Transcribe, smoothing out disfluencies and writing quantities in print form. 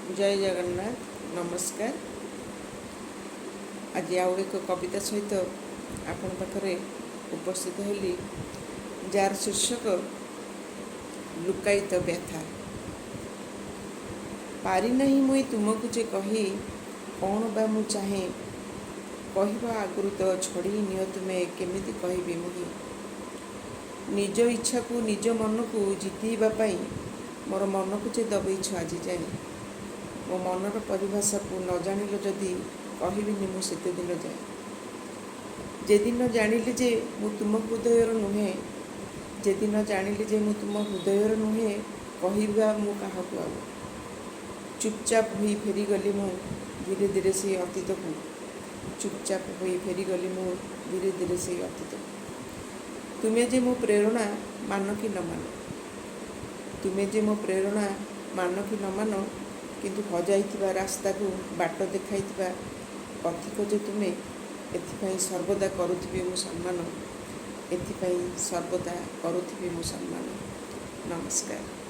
जय जगन्नाथ। नमस्कार। आज आउ एक कविता सहित आपण पाखरे उपस्थित होली, जार शीर्षक लुकायित व्यथा। पारि नहीं मुई तुमको जे कही कौन बा मु चाहे, कहवा आगुरी तो छड़ी नियो तुमे केमिति कहबी मुही। निज इच्छा को निज मन को जितेबा पाई मोर मन को जे दबेछ आज जाए, मो मनर परिभाषा को न जानिल जदि कहबिनी मु सेते दिन जाए। जेदिन जानिली जे मु तुम हृदयर नुहे, जेदिन जानिली जे मु तुम हृदयर नुहे, कहबा मु काहाकु आउ। चुपचाप होई फेरीगली मु धीरे धीरे से अतीत को, चुपचाप होई फेरीगली मु धीरे धीरे से अतीत को। तुम्हें जे मो प्रेरणा मान कि न मान, तुम्हें जे मो प्रेरणा मान कि न मान, किंतु हजाइथिबा रास्ता को बाट देखाइथिबा पथिक जे तुमे, एथिपाई सर्वदा करुथिबी मु सम्मान, एथिपाई सर्वदा करुथिबी मु सम्मान। नमस्कार।